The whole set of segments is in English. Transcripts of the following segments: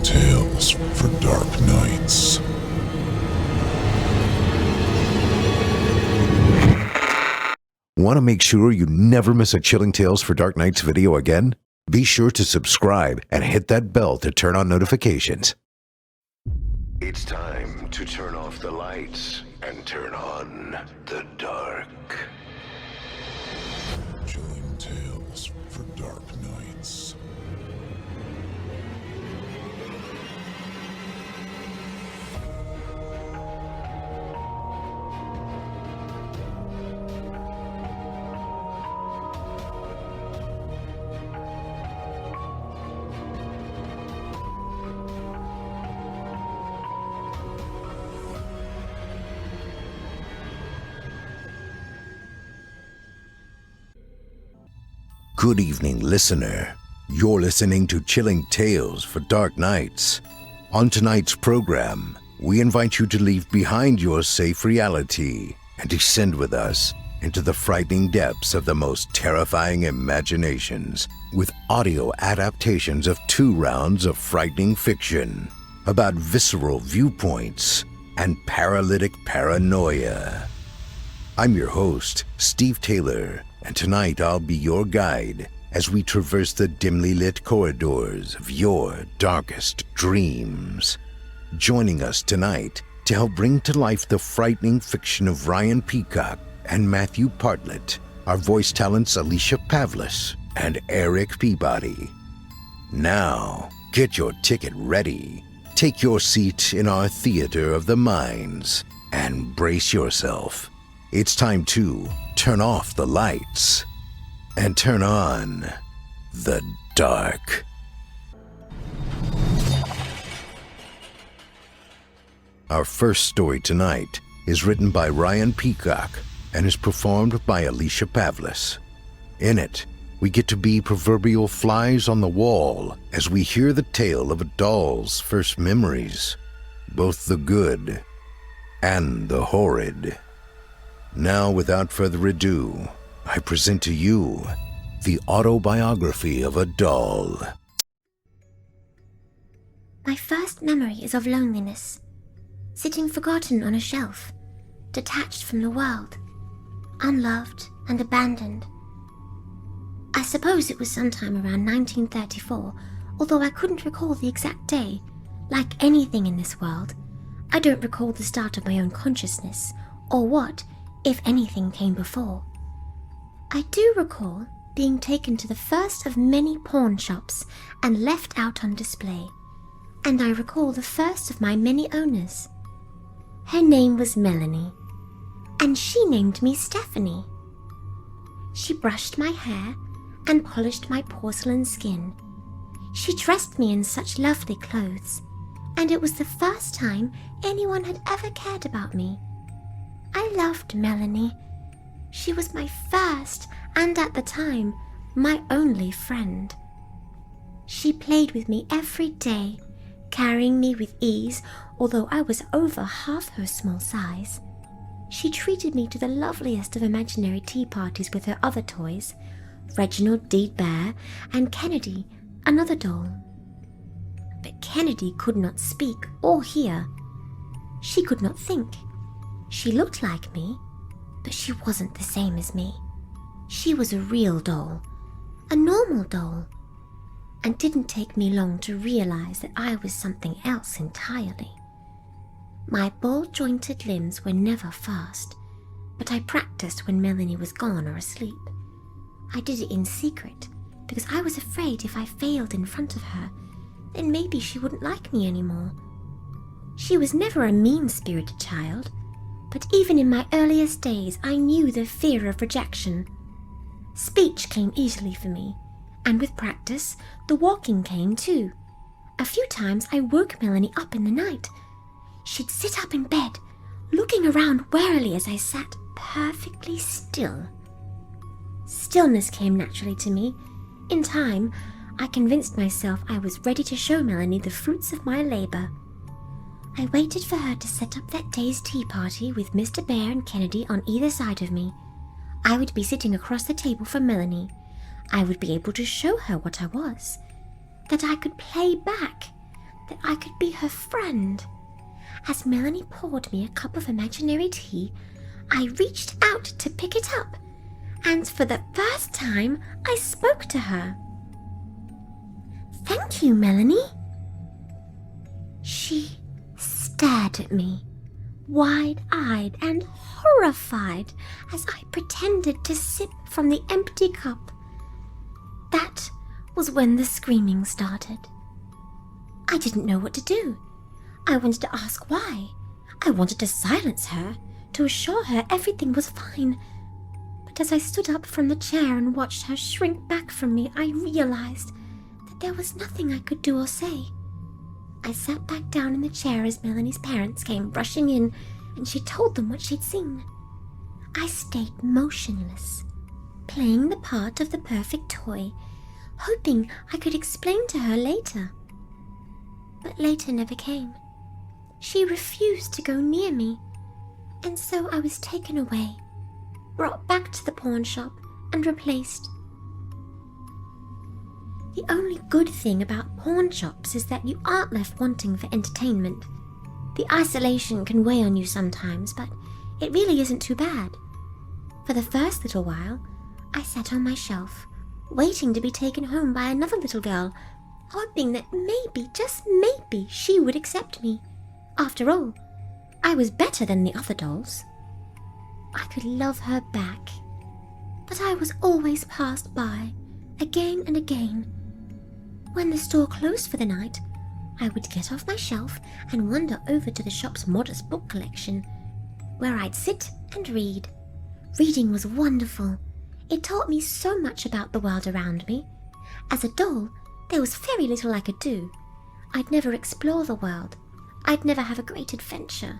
Chilling tales for dark nights. Want to make sure you never miss a Chilling Tales for Dark Nights video again? Be sure to subscribe and hit that bell to turn on notifications. It's time to turn off the lights and turn on the dark. Chilling tales for dark nights. Good evening, listener. You're listening to Chilling Tales for Dark Nights. On tonight's program, we invite you to leave behind your safe reality and descend with us into the frightening depths of the most terrifying imaginations with audio adaptations of 2 rounds of frightening fiction about visceral viewpoints and paralytic paranoia. I'm your host, Steve Taylor, and tonight I'll be your guide as we traverse the dimly lit corridors of your darkest dreams. Joining us tonight to help bring to life the frightening fiction of Ryan Peacock and Matthew Partlett are voice talents Alicia Pavlis and Eric Peabody. Now, get your ticket ready, take your seat in our theater of the minds, and brace yourself. It's time to turn off the lights and turn on the dark. Our first story tonight is written by Ryan Peacock and is performed by Alicia Pavlis. In it, we get to be proverbial flies on the wall as we hear the tale of a doll's first memories, both the good and the horrid. Now, without further ado, I present to you the autobiography of a doll. My first memory is of loneliness, sitting forgotten on a shelf, detached from the world, unloved and abandoned. I suppose it was sometime around 1934, although I couldn't recall the exact day. Like anything in this world, I don't recall the start of my own consciousness, or what, if anything, came before. I do recall being taken to the first of many pawn shops and left out on display, and I recall the first of my many owners. Her name was Melanie, and she named me Stephanie. She brushed my hair and polished my porcelain skin. She dressed me in such lovely clothes, and it was the first time anyone had ever cared about me. I loved Melanie. She was my first, and at the time, my only friend. She played with me every day, carrying me with ease, although I was over half her small size. She treated me to the loveliest of imaginary tea parties with her other toys, Reginald D. Bear and Kennedy, another doll. But Kennedy could not speak or hear. She could not think. She looked like me, but she wasn't the same as me. She was a real doll, a normal doll, and didn't take me long to realize that I was something else entirely. My ball-jointed limbs were never fast, but I practiced when Melanie was gone or asleep. I did it in secret because I was afraid if I failed in front of her, then maybe she wouldn't like me anymore. She was never a mean-spirited child, but even in my earliest days I knew the fear of rejection. Speech came easily for me, and with practice, the walking came too. A few times I woke Melanie up in the night. She'd sit up in bed, looking around warily as I sat perfectly still. Stillness came naturally to me. In time, I convinced myself I was ready to show Melanie the fruits of my labor. I waited for her to set up that day's tea party with Mr. Bear and Kennedy on either side of me. I would be sitting across the table from Melanie. I would be able to show her what I was, that I could play back, that I could be her friend. As Melanie poured me a cup of imaginary tea, I reached out to pick it up, and for the first time I spoke to her. "Thank you, Melanie." She stared at me, wide-eyed and horrified, as I pretended to sip from the empty cup. That was when the screaming started. I didn't know what to do. I wanted to ask why. I wanted to silence her, to assure her everything was fine. But as I stood up from the chair and watched her shrink back from me, I realized that there was nothing I could do or say. I sat back down in the chair as Melanie's parents came rushing in, and she told them what she'd seen. I stayed motionless, playing the part of the perfect toy, hoping I could explain to her later. But later never came. She refused to go near me, and so I was taken away, brought back to the pawn shop, and replaced. The only good thing about pawn shops is that you aren't left wanting for entertainment. The isolation can weigh on you sometimes, but it really isn't too bad. For the first little while, I sat on my shelf, waiting to be taken home by another little girl, hoping that maybe, just maybe, she would accept me. After all, I was better than the other dolls. I could love her back, but I was always passed by, again and again. When the store closed for the night, I would get off my shelf and wander over to the shop's modest book collection, where I'd sit and read. Reading was wonderful. It taught me so much about the world around me. As a doll, there was very little I could do. I'd never explore the world. I'd never have a great adventure.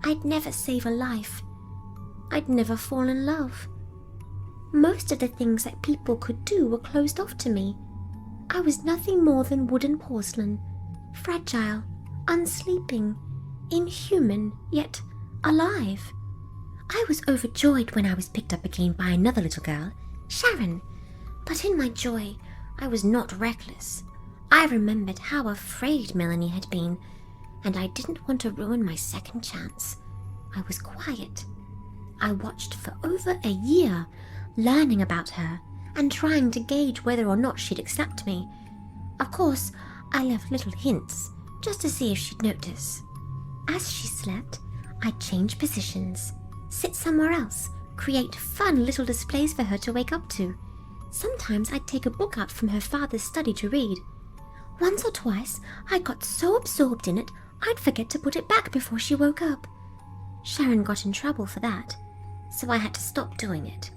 I'd never save a life. I'd never fall in love. Most of the things that people could do were closed off to me. I was nothing more than wooden porcelain, fragile, unsleeping, inhuman, yet alive. I was overjoyed when I was picked up again by another little girl, Sharon, but in my joy, I was not reckless. I remembered how afraid Melanie had been, and I didn't want to ruin my second chance. I was quiet. I watched for over a year, learning about her and trying to gauge whether or not she'd accept me. Of course, I left little hints, just to see if she'd notice. As she slept, I'd change positions, sit somewhere else, create fun little displays for her to wake up to. Sometimes I'd take a book out from her father's study to read. Once or twice, I got so absorbed in it, I'd forget to put it back before she woke up. Sharon got in trouble for that, so I had to stop doing it.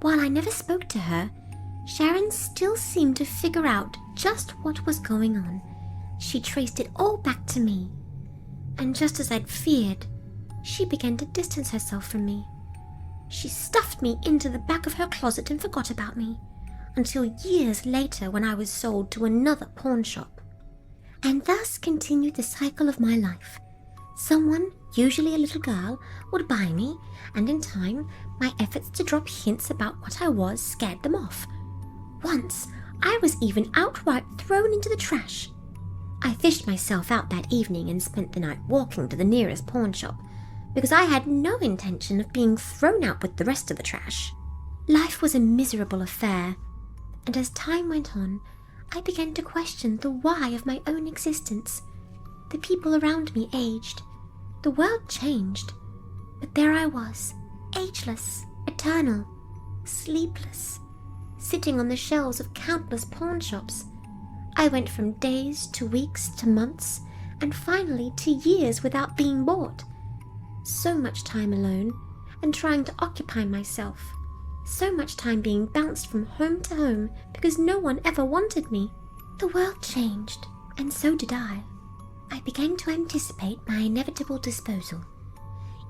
While I never spoke to her, Sharon still seemed to figure out just what was going on. She traced it all back to me. And just as I'd feared, she began to distance herself from me. She stuffed me into the back of her closet and forgot about me, until years later when I was sold to another pawn shop. And thus continued the cycle of my life. Someone, usually a little girl, would buy me, and in time, my efforts to drop hints about what I was scared them off. Once, I was even outright thrown into the trash. I fished myself out that evening and spent the night walking to the nearest pawn shop, because I had no intention of being thrown out with the rest of the trash. Life was a miserable affair, and as time went on, I began to question the why of my own existence. The people around me aged. The world changed. But there I was, ageless, eternal, sleepless, sitting on the shelves of countless pawn shops. I went from days to weeks to months, and finally to years without being bought. So much time alone, and trying to occupy myself. So much time being bounced from home to home because no one ever wanted me. The world changed, and so did I. I began to anticipate my inevitable disposal.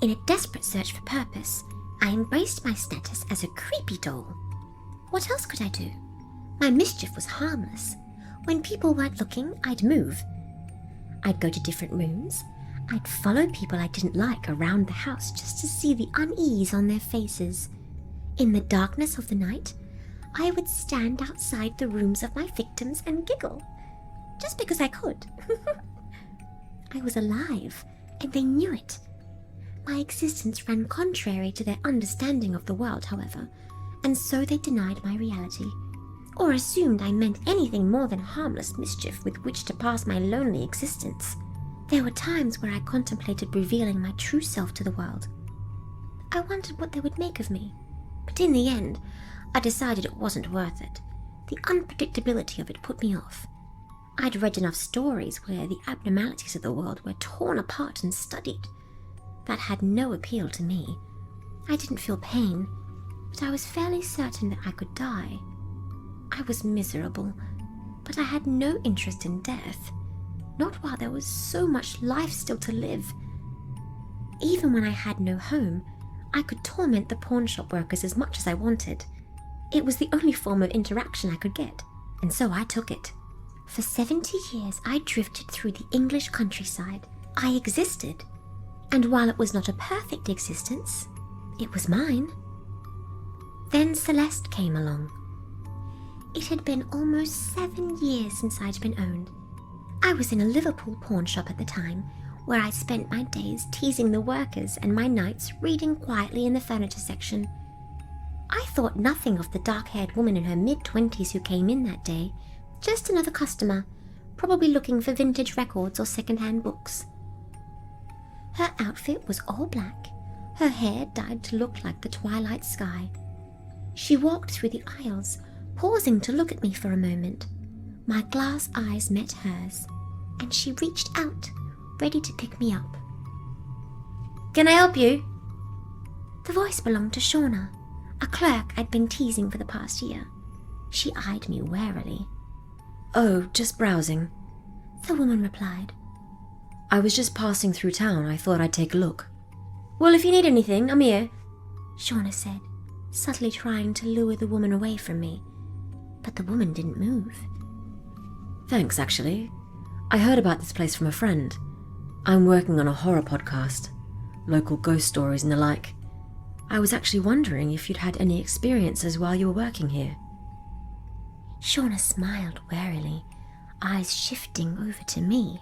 In a desperate search for purpose, I embraced my status as a creepy doll. What else could I do? My mischief was harmless. When people weren't looking, I'd move. I'd go to different rooms. I'd follow people I didn't like around the house just to see the unease on their faces. In the darkness of the night, I would stand outside the rooms of my victims and giggle. just because I could. I was alive, and they knew it. My existence ran contrary to their understanding of the world, however, and so they denied my reality, or assumed I meant anything more than harmless mischief with which to pass my lonely existence. There were times where I contemplated revealing my true self to the world. I wondered what they would make of me, but in the end, I decided it wasn't worth it. The unpredictability of it put me off. I'd read enough stories where the abnormalities of the world were torn apart and studied. That had no appeal to me. I didn't feel pain, but I was fairly certain that I could die. I was miserable, but I had no interest in death, not while there was so much life still to live. Even when I had no home, I could torment the pawnshop workers as much as I wanted. It was the only form of interaction I could get, and so I took it. For 70 years I drifted through the English countryside. I existed, and while it was not a perfect existence, it was mine. Then Celeste came along. It had been almost 7 years since I'd been owned. I was in a Liverpool pawnshop at the time, where I spent my days teasing the workers and my nights reading quietly in the furniture section. I thought nothing of the dark-haired woman in her mid-20s who came in that day, just another customer, probably looking for vintage records or second-hand books. Her outfit was all black, her hair dyed to look like the twilight sky. She walked through the aisles, pausing to look at me for a moment. My glass eyes met hers, and she reached out, ready to pick me up. "Can I help you?" The voice belonged to Shauna, a clerk I'd been teasing for the past year. She eyed me warily. "Oh, just browsing," the woman replied. "I was just passing through town. I thought I'd take a look." "Well, if you need anything, I'm here," Shauna said, subtly trying to lure the woman away from me. But the woman didn't move. "Thanks, actually. I heard about this place from a friend. I'm working on a horror podcast, local ghost stories and the like. I was actually wondering if you'd had any experiences while you were working here." Shauna smiled warily, eyes shifting over to me.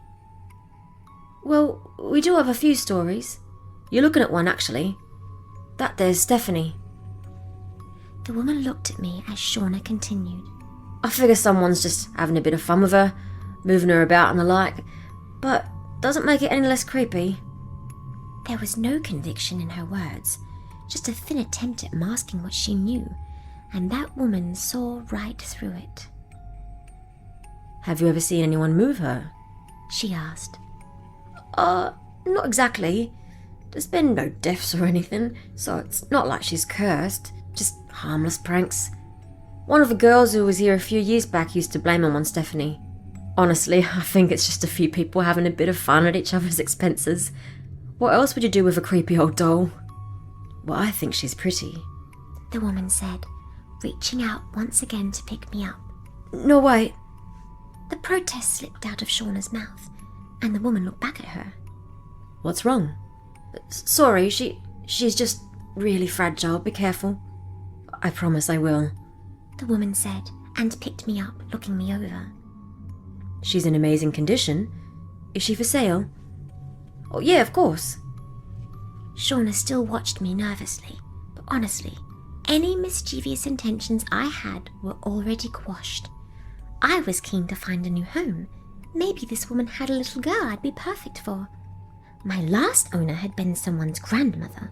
"Well, we do have a few stories. You're looking at one, actually. That there's Stephanie." The woman looked at me as Shauna continued. "I figure someone's just having a bit of fun with her, moving her about and the like, but doesn't make it any less creepy." There was no conviction in her words, just a thin attempt at masking what she knew, and that woman saw right through it. "Have you ever seen anyone move her?" she asked. Not exactly. There's been no deaths or anything, so it's not like she's cursed, just harmless pranks. One of the girls who was here a few years back used to blame them on Stephanie. Honestly, I think it's just a few people having a bit of fun at each other's expenses. What else would you do with a creepy old doll?" "Well, I think she's pretty," the woman said, reaching out once again to pick me up. "No, wait." The protest slipped out of Shauna's mouth, and the woman looked back at her. "What's wrong?" "Sorry, she's just really fragile. Be careful." "I promise I will," the woman said, and picked me up, looking me over. "She's in amazing condition. Is she for sale?" "Oh, yeah, of course." Shauna still watched me nervously, but honestly, any mischievous intentions I had were already quashed. I was keen to find a new home. Maybe this woman had a little girl I'd be perfect for. My last owner had been someone's grandmother,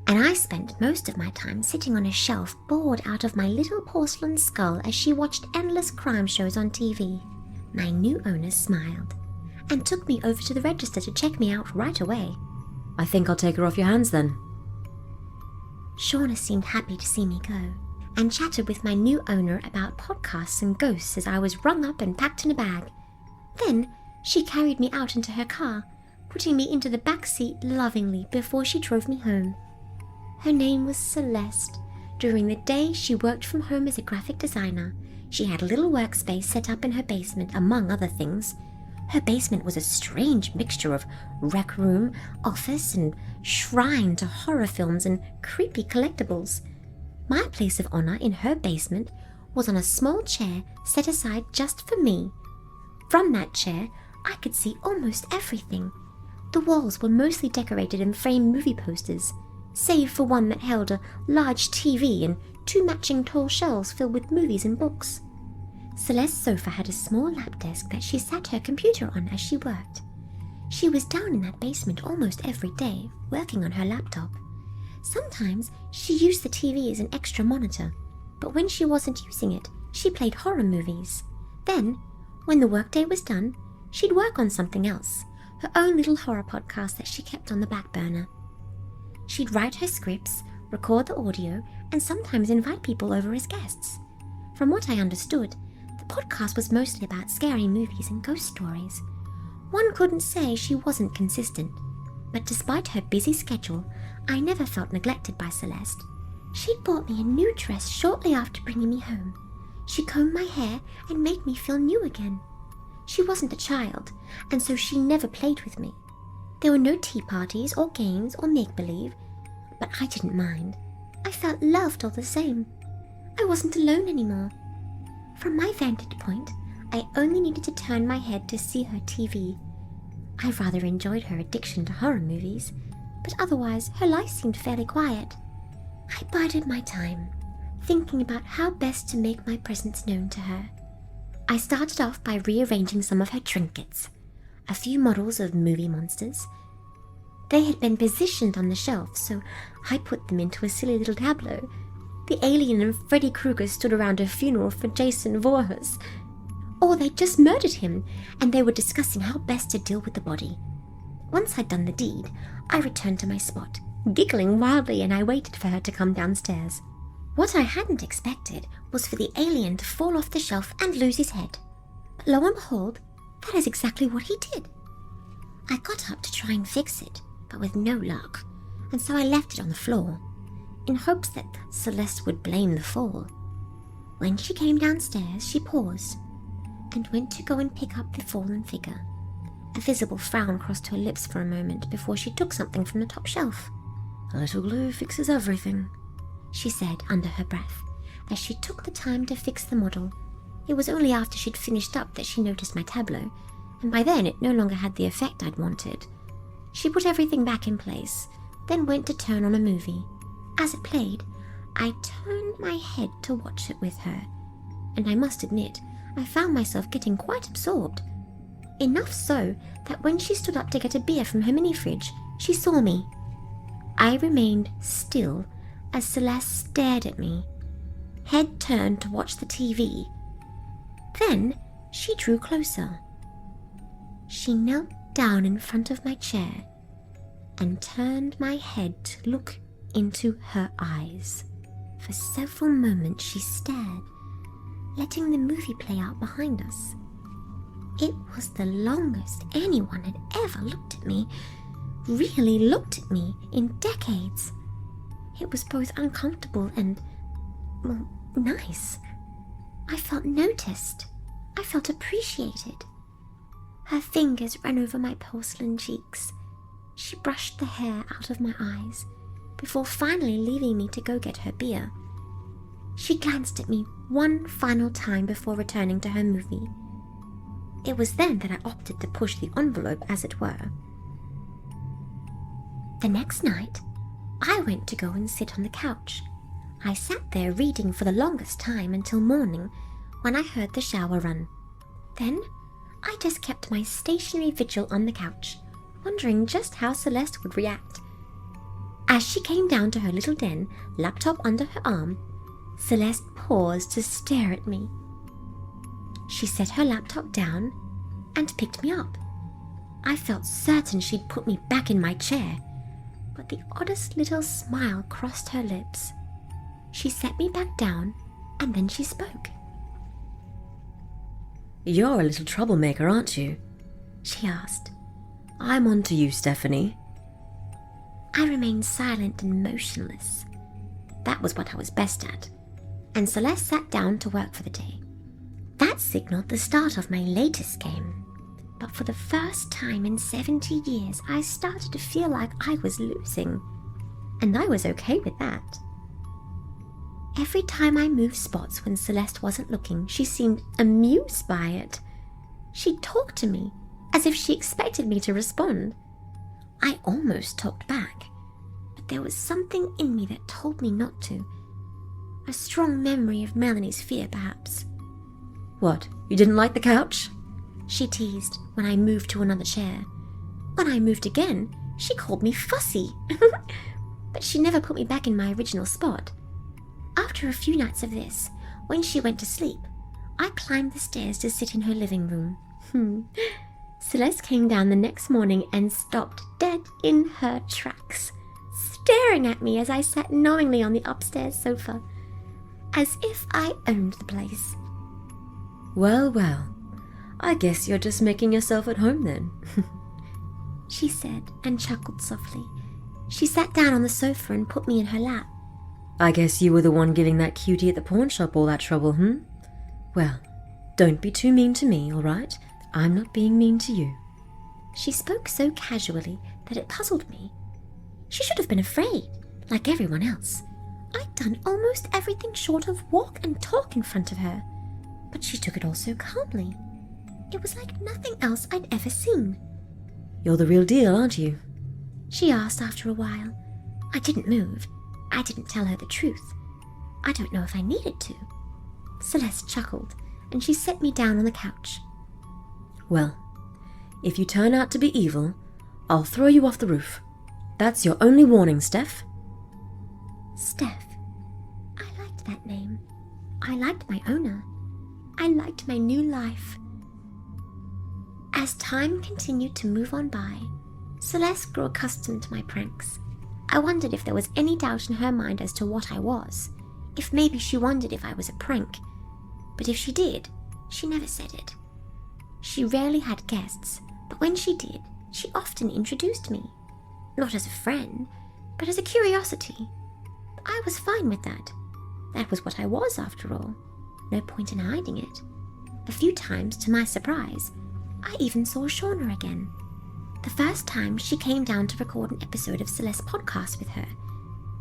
and I spent most of my time sitting on a shelf bored out of my little porcelain skull as she watched endless crime shows on TV. My new owner smiled and took me over to the register to check me out right away. "I think I'll take her off your hands then." Shauna seemed happy to see me go, and chatted with my new owner about podcasts and ghosts as I was rung up and packed in a bag. Then she carried me out into her car, putting me into the back seat lovingly before she drove me home. Her name was Celeste. During the day, she worked from home as a graphic designer. She had a little workspace set up in her basement, among other things. Her basement was a strange mixture of rec room, office, and shrine to horror films and creepy collectibles. My place of honor in her basement was on a small chair set aside just for me. From that chair, I could see almost everything. The walls were mostly decorated in framed movie posters, save for one that held a large TV and 2 matching tall shelves filled with movies and books. Celeste's sofa had a small lap desk that she sat her computer on as she worked. She was down in that basement almost every day, working on her laptop. Sometimes she used the TV as an extra monitor, but when she wasn't using it, she played horror movies. Then, when the workday was done, she'd work on something else, her own little horror podcast that she kept on the back burner. She'd write her scripts, record the audio, and sometimes invite people over as guests. From what I understood, the podcast was mostly about scary movies and ghost stories. One couldn't say she wasn't consistent, but despite her busy schedule, I never felt neglected by Celeste. She'd bought me a new dress shortly after bringing me home. She combed my hair and made me feel new again. She wasn't a child, and so she never played with me. There were no tea parties or games or make-believe, but I didn't mind. I felt loved all the same. I wasn't alone anymore. From my vantage point, I only needed to turn my head to see her TV. I rather enjoyed her addiction to horror movies, but otherwise her life seemed fairly quiet. I bided my time, thinking about how best to make my presence known to her. I started off by rearranging some of her trinkets, a few models of movie monsters. They had been positioned on the shelf, so I put them into a silly little tableau. The alien and Freddy Krueger stood around a funeral for Jason Voorhees. Or they'd just murdered him, and they were discussing how best to deal with the body. Once I'd done the deed, I returned to my spot, giggling wildly, and I waited for her to come downstairs. What I hadn't expected was for the alien to fall off the shelf and lose his head. But lo and behold, that is exactly what he did. I got up to try and fix it, but with no luck, and so I left it on the floor, in hopes that Celeste would blame the fall. When she came downstairs, she paused, and went to go and pick up the fallen figure. A visible frown crossed her lips for a moment before she took something from the top shelf. "A little glue fixes everything," she said under her breath, as she took the time to fix the model. It was only after she'd finished up that she noticed my tableau, and by then it no longer had the effect I'd wanted. She put everything back in place, then went to turn on a movie. As it played, I turned my head to watch it with her, and I must admit, I found myself getting quite absorbed. Enough so that when she stood up to get a beer from her mini-fridge, she saw me. I remained still as Celeste stared at me, head turned to watch the TV. Then she drew closer. She knelt down in front of my chair and turned my head to look into her eyes. For several moments she stared, letting the movie play out behind us. It was the longest anyone had ever looked at me, really looked at me, in decades. It was both uncomfortable and, well, nice. I felt noticed. I felt appreciated. Her fingers ran over my porcelain cheeks. She brushed the hair out of my eyes before finally leaving me to go get her beer. She glanced at me one final time before returning to her movie. It was then that I opted to push the envelope, as it were. The next night, I went to go and sit on the couch. I sat there reading for the longest time until morning, when I heard the shower run. Then, I just kept my stationary vigil on the couch, wondering just how Celeste would react. As she came down to her little den, laptop under her arm, Celeste paused to stare at me. She set her laptop down and picked me up. I felt certain she'd put me back in my chair, but the oddest little smile crossed her lips. She set me back down, and then she spoke. "You're a little troublemaker, aren't you?" she asked. "I'm on to you, Stephanie." I remained silent and motionless. That was what I was best at, and Celeste sat down to work for the day. That signaled the start of my latest game, but for the first time in 70 years, I started to feel like I was losing, and I was okay with that. Every time I moved spots when Celeste wasn't looking, she seemed amused by it. She talked to me, as if she expected me to respond. I almost talked back, but there was something in me that told me not to. A strong memory of Melanie's fear, perhaps. What, you didn't like the couch? She teased when I moved to another chair. When I moved again, she called me fussy. But she never put me back in my original spot. After a few nights of this, when she went to sleep, I climbed the stairs to sit in her living room. Celeste came down the next morning and stopped dead in her tracks, staring at me as I sat knowingly on the upstairs sofa, as if I owned the place. Well, well, I guess you're just making yourself at home then. She said and chuckled softly. She sat down on the sofa and put me in her lap. I guess you were the one giving that cutie at the pawn shop all that trouble, Well, don't be too mean to me, all right? I'm not being mean to you. She spoke so casually that it puzzled me. She should have been afraid, like everyone else. I'd done almost everything short of walk and talk in front of her, but she took it all so calmly. It was like nothing else I'd ever seen. You're the real deal, aren't you? She asked after a while. I didn't move. I didn't tell her the truth. I don't know if I needed to. Celeste chuckled, and she set me down on the couch. Well, if you turn out to be evil, I'll throw you off the roof. That's your only warning, Steph. Steph. I liked that name. I liked my owner. I liked my new life. As time continued to move on by, Celeste grew accustomed to my pranks. I wondered if there was any doubt in her mind as to what I was, if maybe she wondered if I was a prank. But if she did, she never said it. She rarely had guests, but when she did, she often introduced me. Not as a friend, but as a curiosity. I was fine with that. That was what I was, after all. No point in hiding it. A few times, to my surprise, I even saw Shauna again. The first time she came down to record an episode of Celeste's podcast with her,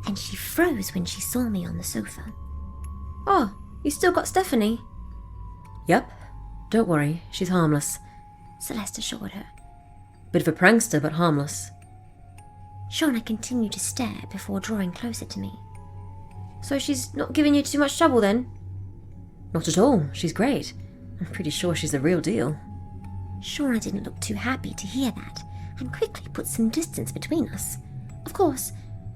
and she froze when she saw me on the sofa. Oh, you still got Stephanie? Yep. Don't worry, she's harmless, Celeste assured her. Bit of a prankster, but harmless. Shauna continued to stare before drawing closer to me. So she's not giving you too much trouble then? Not at all, she's great. I'm pretty sure she's the real deal. Shauna didn't look too happy to hear that, and quickly put some distance between us. Of course,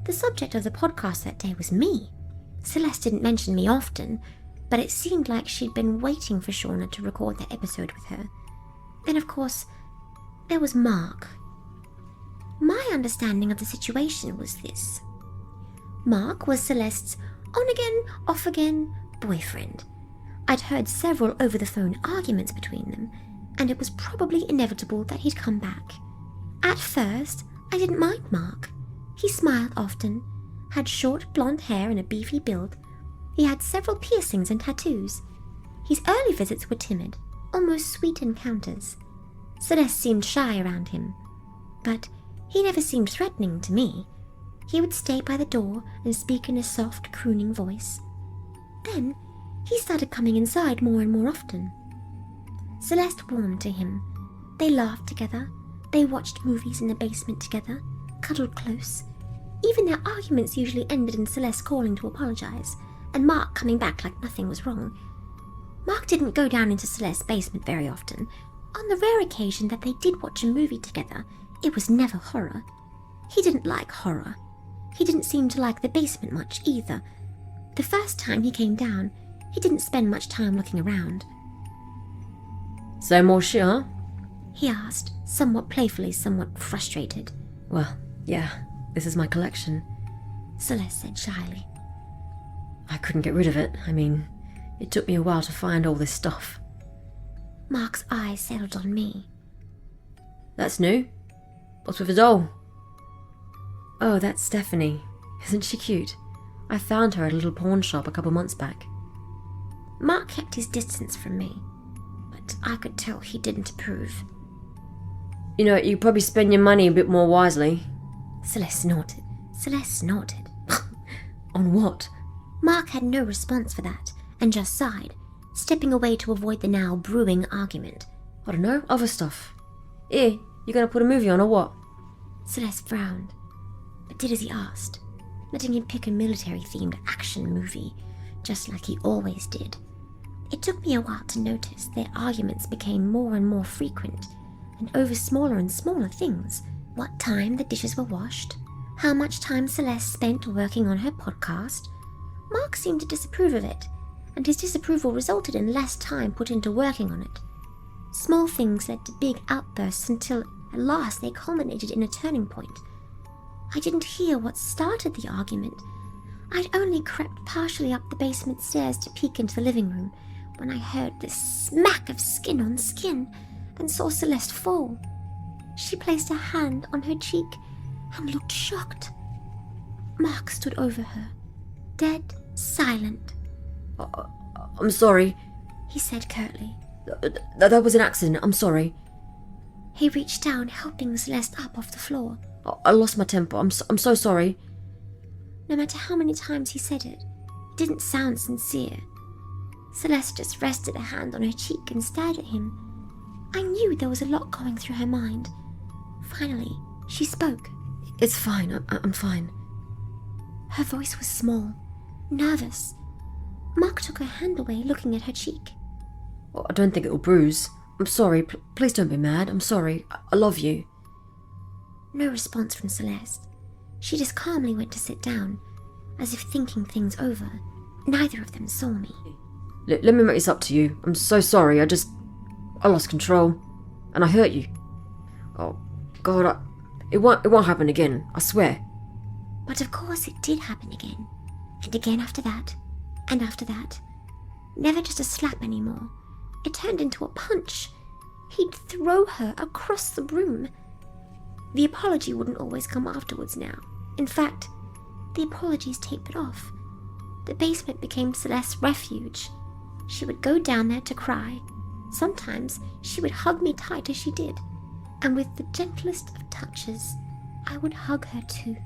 the subject of the podcast that day was me. Celeste didn't mention me often, but it seemed like she'd been waiting for Shauna to record that episode with her. Then, of course, there was Mark. My understanding of the situation was this. Mark was Celeste's on-again, off-again boyfriend. I'd heard several over-the-phone arguments between them, and it was probably inevitable that he'd come back. At first, I didn't mind Mark. He smiled often, had short blonde hair and a beefy build. He had several piercings and tattoos. His early visits were timid, almost sweet encounters. Celeste seemed shy around him, but he never seemed threatening to me. He would stay by the door and speak in a soft, crooning voice. Then, he started coming inside more and more often. Celeste warmed to him. They laughed together. They watched movies in the basement together, cuddled close. Even their arguments usually ended in Celeste calling to apologize, and Mark coming back like nothing was wrong. Mark didn't go down into Celeste's basement very often. On the rare occasion that they did watch a movie together, it was never horror. He didn't like horror. He didn't seem to like the basement much either. The first time he came down, he didn't spend much time looking around. So more shit, huh? He asked, somewhat playfully, somewhat frustrated. Well, yeah, this is my collection, Celeste said shyly. I couldn't get rid of it. I mean, it took me a while to find all this stuff. Mark's eyes settled on me. That's new. What's with the doll? Oh, that's Stephanie. Isn't she cute? I found her at a little pawn shop a couple months back. Mark kept his distance from me, but I could tell he didn't approve. You know, you probably spend your money a bit more wisely. Celeste snorted. On what? Mark had no response for that, and just sighed, stepping away to avoid the now brewing argument. I don't know, other stuff. Here, you gonna put a movie on or what? Celeste frowned, but did as he asked, letting him pick a military-themed action movie, just like he always did. It took me a while to notice their arguments became more and more frequent, and over smaller and smaller things. What time the dishes were washed, how much time Celeste spent working on her podcast. Mark seemed to disapprove of it, and his disapproval resulted in less time put into working on it. Small things led to big outbursts until at last they culminated in a turning point. I didn't hear what started the argument. I'd only crept partially up the basement stairs to peek into the living room when I heard this smack of skin on skin and saw Celeste fall. She placed a hand on her cheek and looked shocked. Mark stood over her, dead silent. I'm sorry, He said curtly. That was an accident, I'm sorry. He reached down, helping Celeste up off the floor. I lost my temper, I'm so sorry. No matter how many times he said it, it didn't sound sincere. Celeste just rested a hand on her cheek and stared at him. I knew there was a lot going through her mind. Finally, she spoke. It's fine, I'm fine. Her voice was small, nervous. Mark took her hand away, looking at her cheek. I don't think it'll bruise. I'm sorry, please don't be mad, I'm sorry. I love you. No response from Celeste. She just calmly went to sit down, as if thinking things over. Neither of them saw me. Let me make this up to you. I'm so sorry, I lost control. And I hurt you. Oh, God, it won't happen again, I swear. But of course it did happen again. And again after that. And after that. Never just a slap anymore. It turned into a punch. He'd throw her across the room. The apology wouldn't always come afterwards now. In fact, the apologies tapered off. The basement became Celeste's refuge. She would go down there to cry. Sometimes she would hug me tight as she did, and with the gentlest of touches, I would hug her too.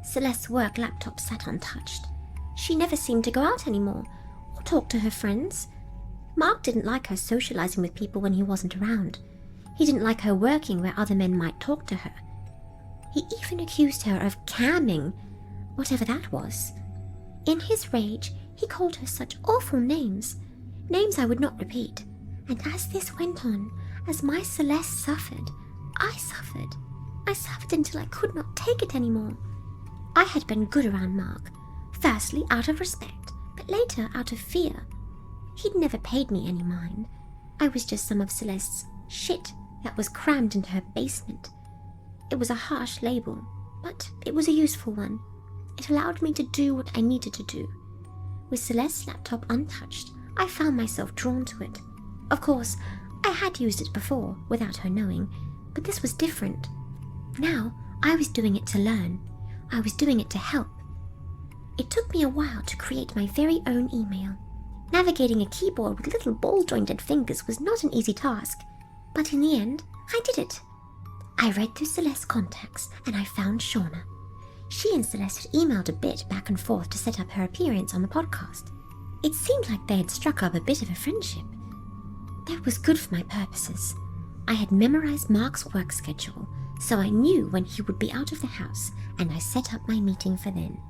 Celeste's work laptop sat untouched. She never seemed to go out anymore, or talk to her friends. Mark didn't like her socializing with people when he wasn't around. He didn't like her working where other men might talk to her. He even accused her of camming, whatever that was. In his rage, he called her such awful names I would not repeat. And as this went on, as my Celeste suffered, I suffered. I suffered until I could not take it anymore. I had been good around Mark, firstly out of respect, but later out of fear. He'd never paid me any mind. I was just some of Celeste's shit that was crammed into her basement. It was a harsh label, but it was a useful one. It allowed me to do what I needed to do. With Celeste's laptop untouched, I found myself drawn to it. Of course, I had used it before, without her knowing, but this was different. Now, I was doing it to learn. I was doing it to help. It took me a while to create my very own email. Navigating a keyboard with little ball-jointed fingers was not an easy task, but in the end, I did it. I read through Celeste's contacts, and I found Shauna. She and Celeste had emailed a bit back and forth to set up her appearance on the podcast. It seemed like they had struck up a bit of a friendship. That was good for my purposes. I had memorized Mark's work schedule, so I knew when he would be out of the house, and I set up my meeting for then.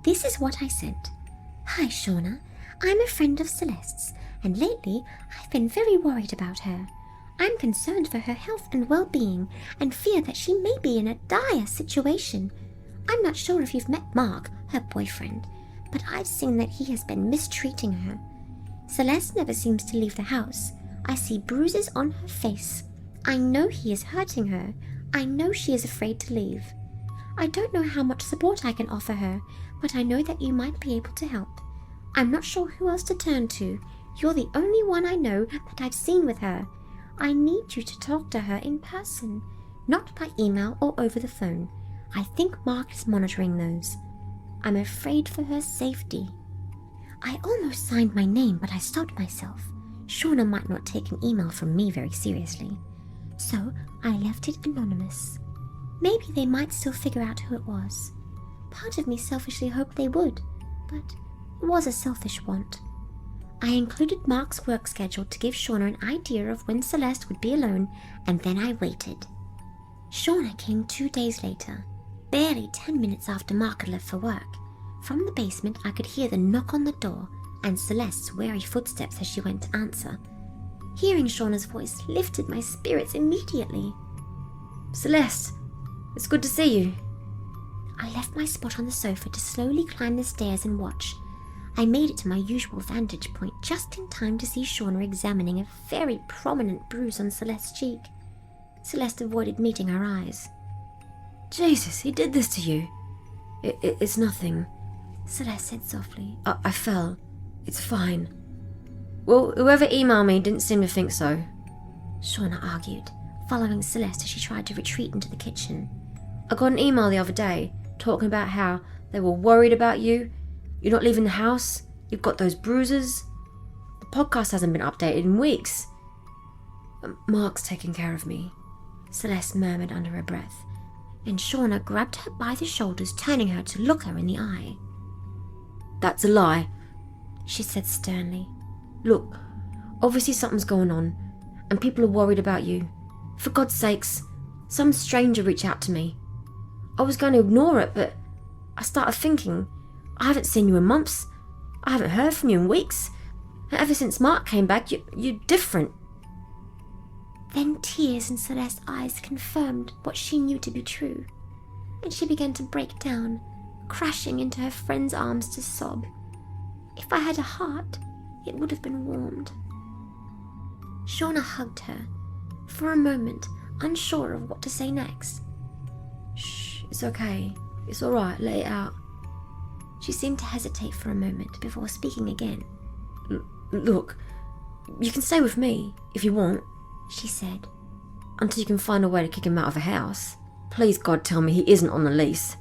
This is what I sent. Hi, Shauna. I'm a friend of Celeste's, and lately I've been very worried about her. I'm concerned for her health and well-being, and fear that she may be in a dire situation. I'm not sure if you've met Mark, her boyfriend, but I've seen that he has been mistreating her. Celeste never seems to leave the house. I see bruises on her face. I know he is hurting her. I know she is afraid to leave. I don't know how much support I can offer her, but I know that you might be able to help. I'm not sure who else to turn to. You're the only one I know that I've seen with her. I need you to talk to her in person, not by email or over the phone. I think Mark is monitoring those. I'm afraid for her safety. I almost signed my name, but I stopped myself. Shauna might not take an email from me very seriously. So I left it anonymous. Maybe they might still figure out who it was. Part of me selfishly hoped they would, but it was a selfish want. I included Mark's work schedule to give Shauna an idea of when Celeste would be alone, and then I waited. Shauna came 2 days later, barely 10 minutes after Mark had left for work. From the basement, I could hear the knock on the door and Celeste's wary footsteps as she went to answer. Hearing Shauna's voice lifted my spirits immediately. Celeste, it's good to see you. I left my spot on the sofa to slowly climb the stairs and watch. I made it to my usual vantage point just in time to see Shauna examining a very prominent bruise on Celeste's cheek. Celeste avoided meeting her eyes. Jesus, he did this to you. It's nothing. Celeste said softly. I fell. It's fine. Well, whoever emailed me didn't seem to think so. Shauna argued, following Celeste as she tried to retreat into the kitchen. I got an email the other day talking about how they were worried about you. You're not leaving the house. You've got those bruises. The podcast hasn't been updated in weeks. Mark's taking care of me, Celeste murmured under her breath, and Shauna grabbed her by the shoulders, turning her to look her in the eye. That's a lie, she said sternly. Look, obviously something's going on, and people are worried about you. For God's sakes, some stranger reached out to me. I was going to ignore it, but I started thinking, I haven't seen you in months. I haven't heard from you in weeks. And ever since Mark came back, you're different. Then tears in Celeste's eyes confirmed what she knew to be true, and she began to break down, crashing into her friend's arms to sob. If I had a heart, it would have been warmed. Shauna hugged her, for a moment unsure of what to say next. Shh, it's okay. It's alright, let it out. She seemed to hesitate for a moment before speaking again. Look, you can stay with me if you want, she said. Until you can find a way to kick him out of the house. Please God, tell me he isn't on the lease.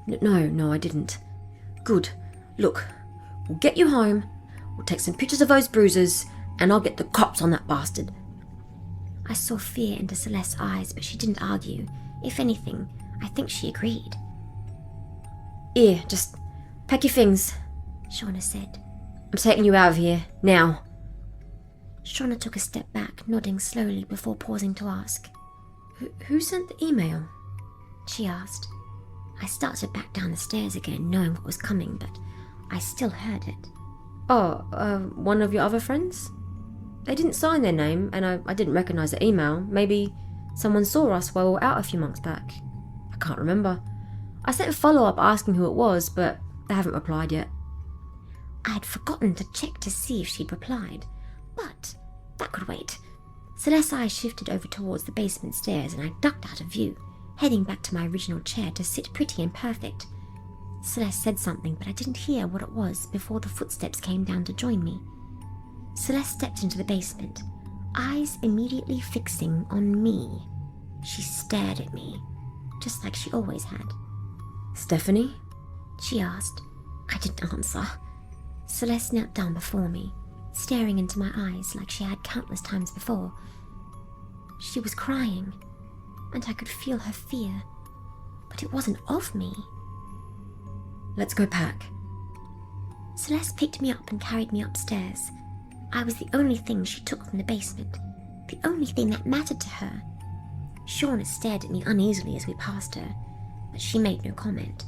No, I didn't. Good. Look, we'll get you home, we'll take some pictures of those bruises, and I'll get the cops on that bastard. I saw fear into Celeste's eyes, but she didn't argue. If anything, I think she agreed. Here, just pack your things, Shauna said. I'm taking you out of here, now. Shauna took a step back, nodding slowly before pausing to ask. Who sent the email? She asked. I started back down the stairs again, knowing what was coming, but I still heard it. One of your other friends? They didn't sign their name, and I didn't recognise the email. Maybe someone saw us while we were out a few months back. I can't remember. I sent a follow-up asking who it was, but they haven't replied yet. I had forgotten to check to see if she'd replied, but that could wait. Celeste's eyes shifted over towards the basement stairs, and I ducked out of view, heading back to my original chair to sit pretty and perfect. Celeste said something, but I didn't hear what it was before the footsteps came down to join me. Celeste stepped into the basement, eyes immediately fixing on me. She stared at me, just like she always had. Stephanie? She asked. I didn't answer. Celeste knelt down before me, staring into my eyes like she had countless times before. She was crying, and I could feel her fear, but it wasn't of me. Let's go pack. Celeste picked me up and carried me upstairs. I was the only thing she took from the basement, the only thing that mattered to her. Shauna stared at me uneasily as we passed her, but she made no comment.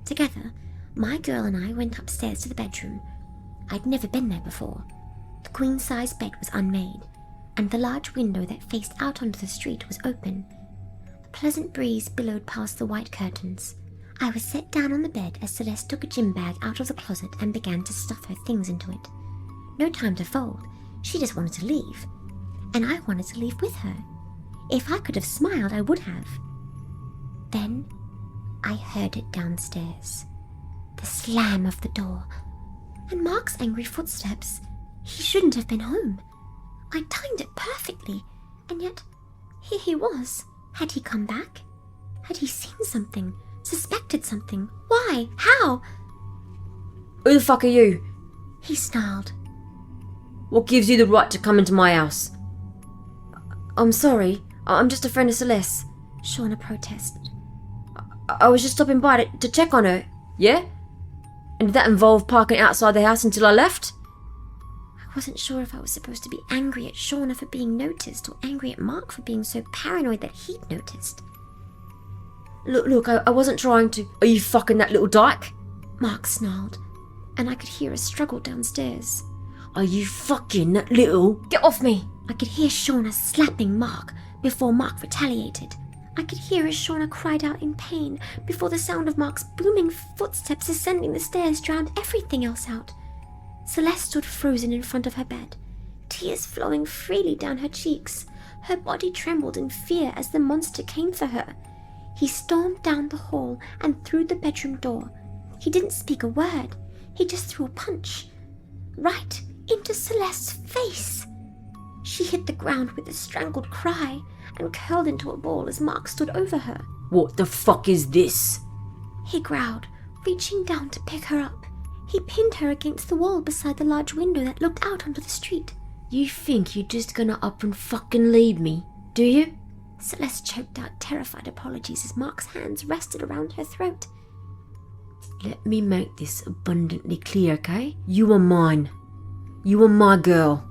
Together, my girl and I went upstairs to the bedroom. I'd never been there before. The queen-size bed was unmade, and the large window that faced out onto the street was open. A pleasant breeze billowed past the white curtains. I was set down on the bed as Celeste took a gym bag out of the closet and began to stuff her things into it. No time to fold. She just wanted to leave. And I wanted to leave with her. If I could have smiled, I would have. Then I heard it downstairs. The slam of the door. And Mark's angry footsteps. He shouldn't have been home. I timed it perfectly. And yet, here he was. Had he come back? Had he seen something? Suspected something? Why? How? Who the fuck are you? He snarled. What gives you the right to come into my house? I'm sorry. I'm just a friend of Celeste. Shauna protested. I was just stopping by to check on her. Yeah? And did that involve parking outside the house until I left? wasn't sure if I was supposed to be angry at Shauna for being noticed or angry at Mark for being so paranoid that he'd noticed. Look, I wasn't trying to... Are you fucking that little dyke? Mark snarled, and I could hear a struggle downstairs. Are you fucking that little... Get off me! I could hear Shauna slapping Mark before Mark retaliated. I could hear as Shauna cried out in pain before the sound of Mark's booming footsteps ascending the stairs drowned everything else out. Celeste stood frozen in front of her bed, tears flowing freely down her cheeks. Her body trembled in fear as the monster came for her. He stormed down the hall and through the bedroom door. He didn't speak a word. He just threw a punch. Right into Celeste's face. She hit the ground with a strangled cry and curled into a ball as Mark stood over her. What the fuck is this? He growled, reaching down to pick her up. He pinned her against the wall beside the large window that looked out onto the street. You think you're just gonna up and fucking leave me, do you? Celeste choked out terrified apologies as Mark's hands rested around her throat. Let me make this abundantly clear, okay? You are mine. You are my girl.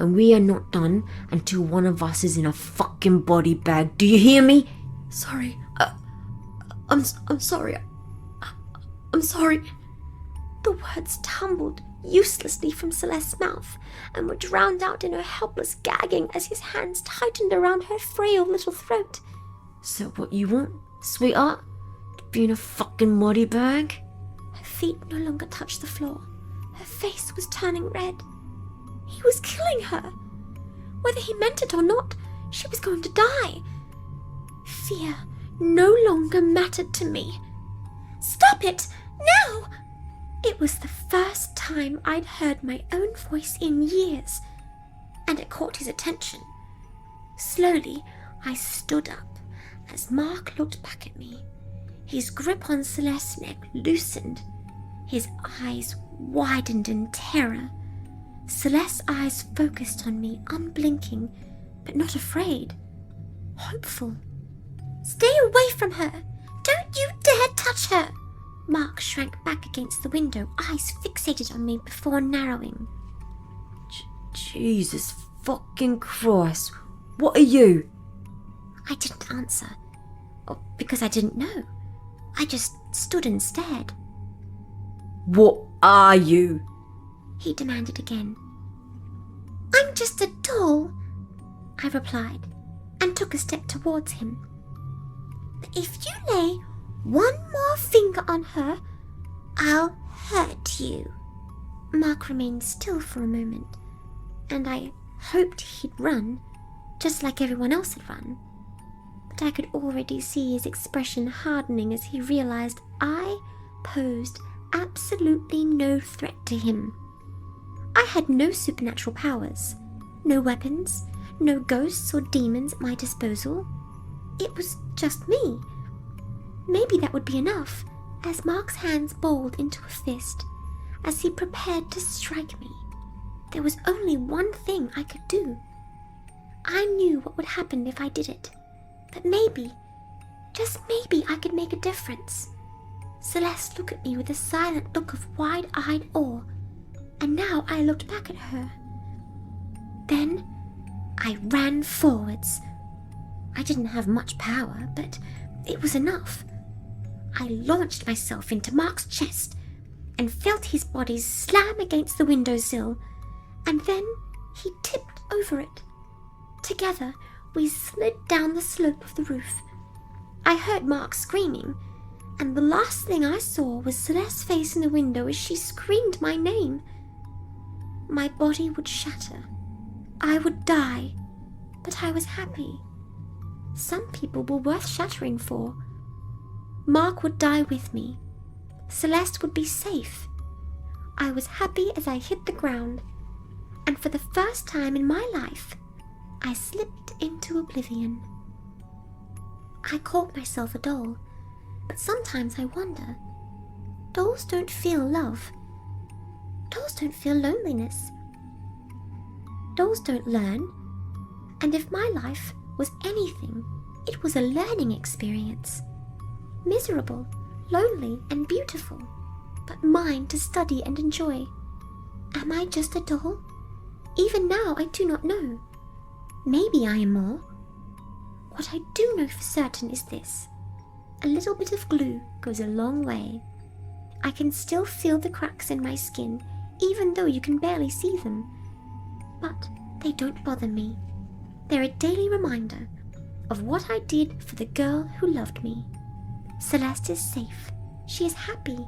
And we are not done until one of us is in a fucking body bag. Do you hear me? Sorry. I'm sorry. I'm sorry. The words tumbled uselessly from Celeste's mouth and were drowned out in her helpless gagging as his hands tightened around her frail little throat. So what you want, sweetheart? To be in a fucking body bag? Her feet no longer touched the floor. Her face was turning red. He was killing her. Whether he meant it or not, she was going to die. Fear no longer mattered to me. Stop it! Now! It was the first time I'd heard my own voice in years, and it caught his attention. Slowly, I stood up as Mark looked back at me. His grip on Celeste's neck loosened. His eyes widened in terror. Celeste's eyes focused on me, unblinking, but not afraid. Hopeful. Stay away from her! Don't you dare touch her! Mark shrank back against the window, eyes fixated on me before narrowing. Jesus fucking Christ. What are you? I didn't answer. Because I didn't know. I just stood and stared. What are you? He demanded again. I'm just a doll, I replied, and took a step towards him. But if you lay one more finger on her, I'll hurt you. Mark remained still for a moment, and I hoped he'd run, just like everyone else had run. But I could already see his expression hardening as he realized I posed absolutely no threat to him. I had no supernatural powers, no weapons, no ghosts or demons at my disposal. It was just me. Maybe that would be enough, as Mark's hands balled into a fist, as he prepared to strike me. There was only one thing I could do. I knew what would happen if I did it, but maybe, just maybe, I could make a difference. Celeste looked at me with a silent look of wide-eyed awe, and now I looked back at her. Then I ran forwards. I didn't have much power, but it was enough. I launched myself into Mark's chest and felt his body slam against the windowsill, and then he tipped over it. Together, we slid down the slope of the roof. I heard Mark screaming, and the last thing I saw was Celeste's face in the window as she screamed my name. My body would shatter. I would die, but I was happy. Some people were worth shattering for. Mark would die with me. Celeste would be safe. I was happy as I hit the ground, and for the first time in my life, I slipped into oblivion. I called myself a doll, but sometimes I wonder. Dolls don't feel love. Dolls don't feel loneliness. Dolls don't learn, and if my life was anything, it was a learning experience. Miserable, lonely, and beautiful, but mine to study and enjoy. Am I just a doll, Even now, I do not know. Maybe I am more. What I do know for certain is this. A little bit of glue goes a long way. I can still feel the cracks in my skin, even though you can barely see them. But they don't bother me. They're a daily reminder of what I did for the girl who loved me. Celeste is safe. She is happy.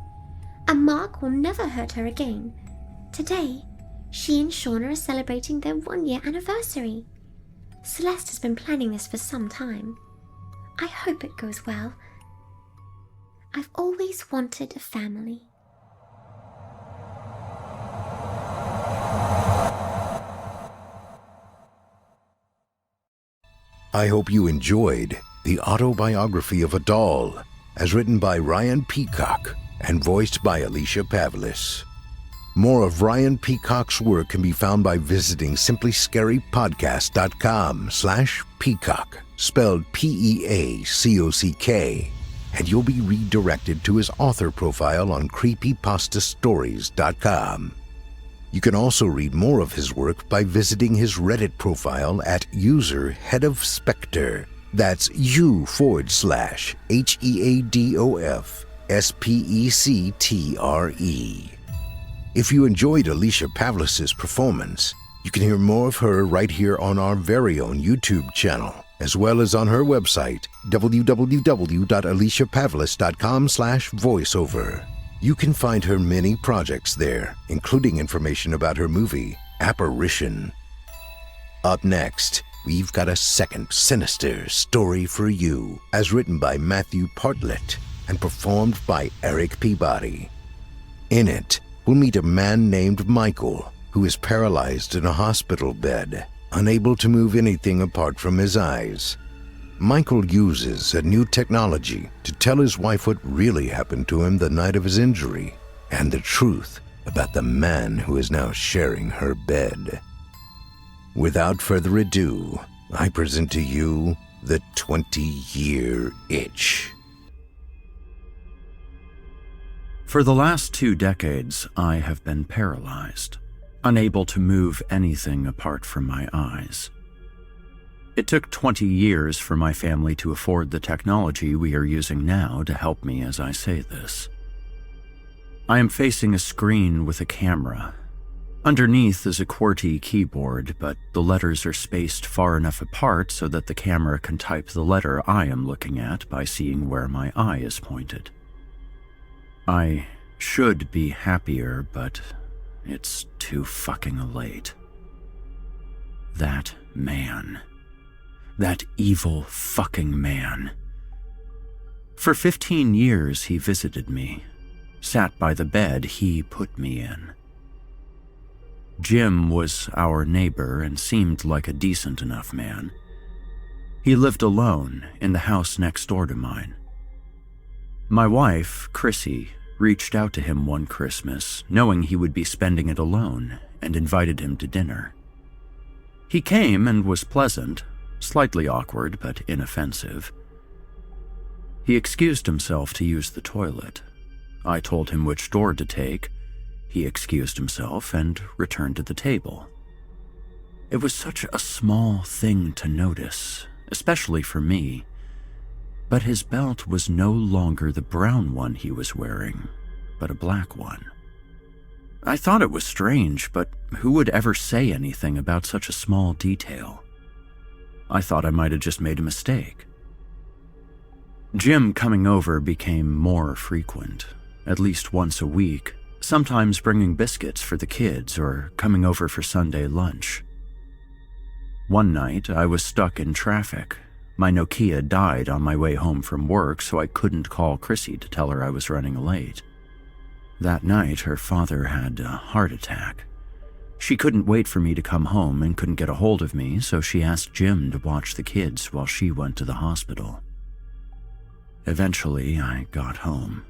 And Mark will never hurt her again. Today, she and Shauna are celebrating their 1-year anniversary. Celeste has been planning this for some time. I hope it goes well. I've always wanted a family. I hope you enjoyed The Autobiography of a Doll, as written by Ryan Peacock and voiced by Alicia Pavlis. More of Ryan Peacock's work can be found by visiting simplyscarypodcast.com/Peacock, spelled Peacock, and you'll be redirected to his author profile on creepypastastories.com. You can also read more of his work by visiting his Reddit profile at user Head of Spectre. That's u/HEADOFSPECTRE. If you enjoyed Alicia Pavlis' performance, you can hear more of her right here on our very own YouTube channel, as well as on her website, www.aliciapavlis.com/voiceover. You can find her many projects there, including information about her movie, Apparition. Up next, we've got a second sinister story for you, as written by Matthew Partlett and performed by Eric Peabody. In it, we'll meet a man named Michael, who is paralyzed in a hospital bed, unable to move anything apart from his eyes. Michael uses a new technology to tell his wife what really happened to him the night of his injury, and the truth about the man who is now sharing her bed. Without further ado, I present to you The 20-Year Itch. For the last 2 decades, I have been paralyzed, unable to move anything apart from my eyes. It took 20 years for my family to afford the technology we are using now to help me as I say this. I am facing a screen with a camera. Underneath is a QWERTY keyboard, but the letters are spaced far enough apart so that the camera can type the letter I am looking at by seeing where my eye is pointed. I should be happier, but it's too fucking late. That man. That evil fucking man. For 15 years he visited me, sat by the bed he put me in. Jim was our neighbor and seemed like a decent enough man. He lived alone in the house next door to mine. My wife, Chrissy, reached out to him one Christmas, knowing he would be spending it alone, and invited him to dinner. He came and was pleasant, slightly awkward but inoffensive. He excused himself to use the toilet. I told him which door to take. He excused himself and returned to the table. It was such a small thing to notice, especially for me, but his belt was no longer the brown one he was wearing, but a black one. I thought it was strange, but who would ever say anything about such a small detail? I thought I might have just made a mistake. Jim coming over became more frequent, at least once a week, sometimes bringing biscuits for the kids or coming over for Sunday lunch. One night, I was stuck in traffic. My Nokia died on my way home from work, so I couldn't call Chrissy to tell her I was running late. That night, her father had a heart attack. She couldn't wait for me to come home and couldn't get a hold of me, so she asked Jim to watch the kids while she went to the hospital. Eventually, I got home,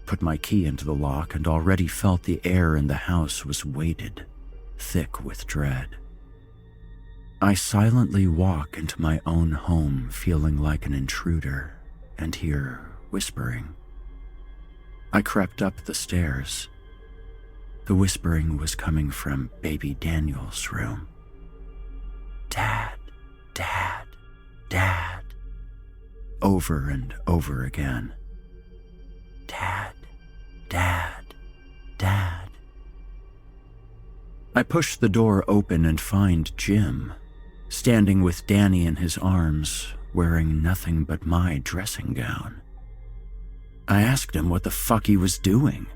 put my key into the lock, and already felt the air in the house was weighted, thick with dread. I silently walk into my own home feeling like an intruder and hear whispering. I crept up the stairs. The whispering was coming from baby Daniel's room. Dad, Dad, Dad. Over and over again. Dad, Dad, Dad. I push the door open and find Jim, standing with Danny in his arms, wearing nothing but my dressing gown. I asked him what the fuck he was doing.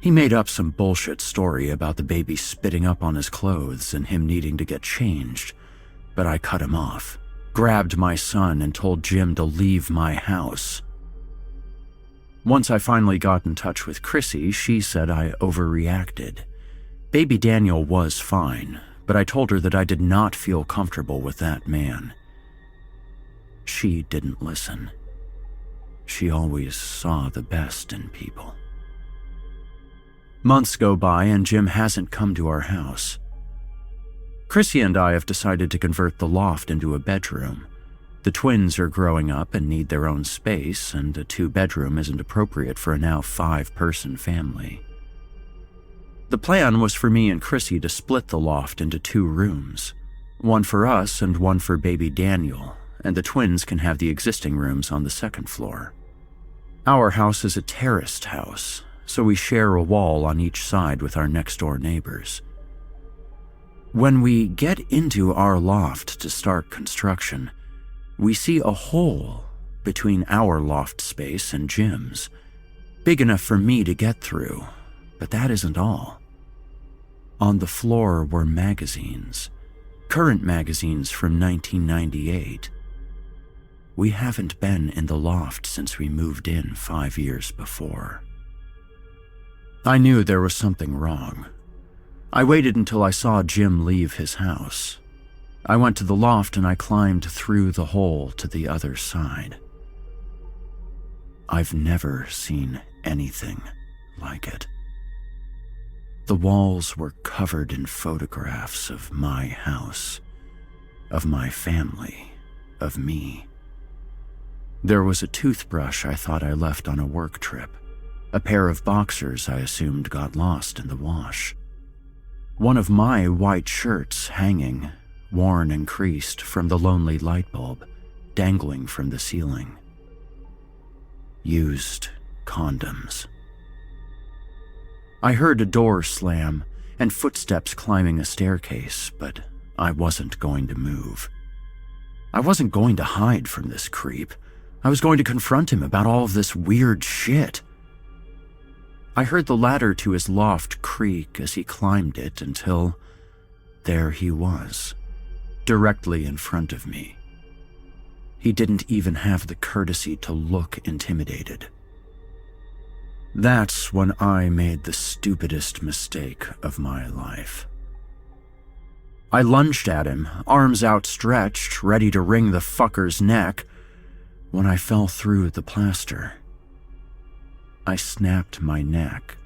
He made up some bullshit story about the baby spitting up on his clothes and him needing to get changed, but I cut him off, grabbed my son, and told Jim to leave my house. Once I finally got in touch with Chrissy, she said I overreacted. Baby Daniel was fine, but I told her that I did not feel comfortable with that man. She didn't listen. She always saw the best in people. Months go by and Jim hasn't come to our house. Chrissy and I have decided to convert the loft into a bedroom. The twins are growing up and need their own space, and a 2-bedroom isn't appropriate for a now 5-person family. The plan was for me and Chrissy to split the loft into 2 rooms, one for us and one for baby Daniel, and the twins can have the existing rooms on the 2nd floor. Our house is a terraced house, so we share a wall on each side with our next-door neighbors. When we get into our loft to start construction, we see a hole between our loft space and Jim's, big enough for me to get through, but that isn't all. On the floor were magazines, current magazines from 1998. We haven't been in the loft since we moved in 5 years before. I knew there was something wrong. I waited until I saw Jim leave his house. I went to the loft and I climbed through the hole to the other side. I've never seen anything like it. The walls were covered in photographs of my house, of my family, of me. There was a toothbrush I thought I left on a work trip, a pair of boxers I assumed got lost in the wash, one of my white shirts hanging, worn and creased, from the lonely light bulb, dangling from the ceiling. Used condoms. I heard a door slam and footsteps climbing a staircase, but I wasn't going to move. I wasn't going to hide from this creep. I was going to confront him about all of this weird shit. I heard the ladder to his loft creak as he climbed it until there he was, directly in front of me. He didn't even have the courtesy to look intimidated. That's when I made the stupidest mistake of my life. I lunged at him, arms outstretched, ready to wring the fucker's neck, when I fell through the plaster. I snapped my neck,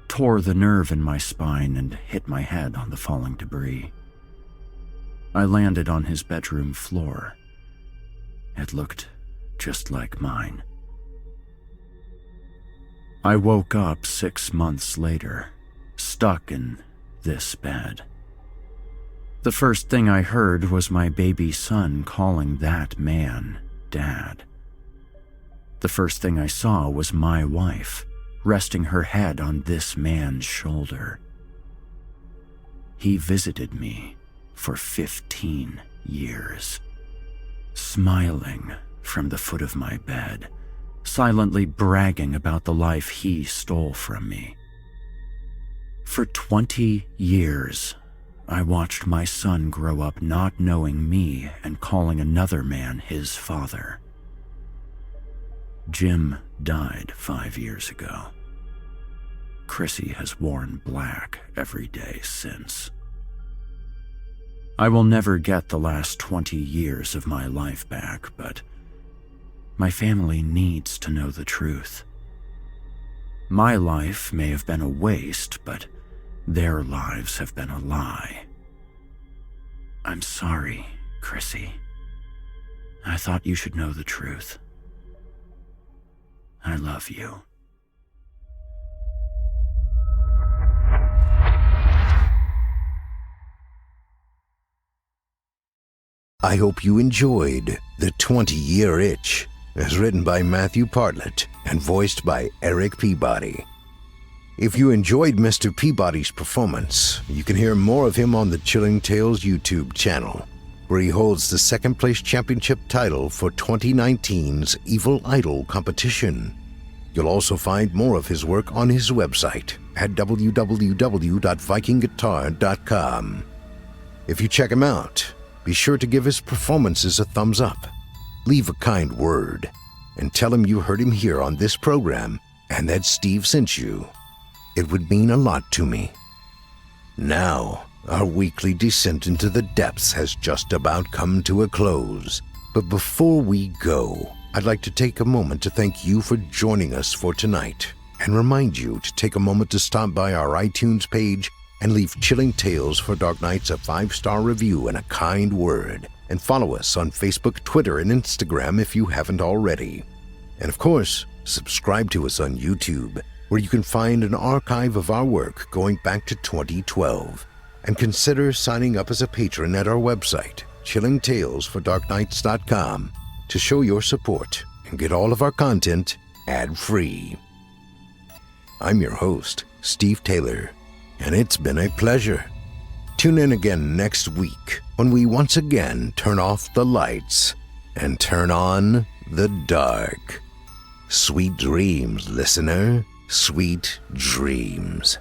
tore the nerve in my spine, and hit my head on the falling debris. I landed on his bedroom floor. It looked just like mine. I woke up 6 months later, stuck in this bed. The first thing I heard was my baby son calling that man Dad. The first thing I saw was my wife, resting her head on this man's shoulder. He visited me for 15 years, smiling from the foot of my bed, silently bragging about the life he stole from me. For 20 years, I watched my son grow up not knowing me and calling another man his father. Jim died 5 years ago. Chrissy has worn black every day since. I will never get the last 20 years of my life back, but my family needs to know the truth. My life may have been a waste, but their lives have been a lie. I'm sorry, Chrissy. I thought you should know the truth. I love you. I hope you enjoyed The 20-Year Itch, as written by Matthew Partlett and voiced by Eric Peabody. If you enjoyed Mr. Peabody's performance, you can hear more of him on the Chilling Tales YouTube channel, where he holds the second-place championship title for 2019's Evil Idol competition. You'll also find more of his work on his website at www.vikingguitar.com. If you check him out, be sure to give his performances a thumbs up, leave a kind word, and tell him you heard him here on this program and that Steve sent you. It would mean a lot to me. Now, our weekly descent into the depths has just about come to a close. But before we go, I'd like to take a moment to thank you for joining us for tonight and remind you to take a moment to stop by our iTunes page and leave Chilling Tales for Dark Nights a 5-star review and a kind word, and follow us on Facebook, Twitter, and Instagram if you haven't already. And of course, subscribe to us on YouTube, where you can find an archive of our work going back to 2012. And consider signing up as a patron at our website, chillingtalesfordarknights.com, to show your support and get all of our content ad-free. I'm your host, Steve Taylor, and it's been a pleasure. Tune in again next week when we once again turn off the lights and turn on the dark. Sweet dreams, listener. Sweet dreams.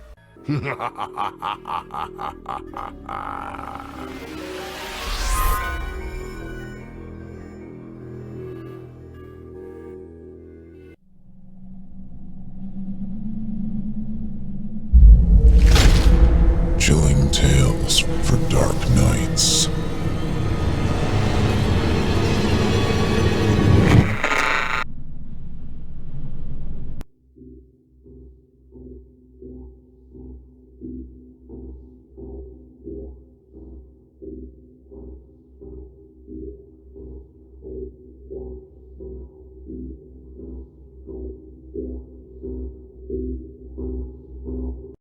Chilling Tales for Dark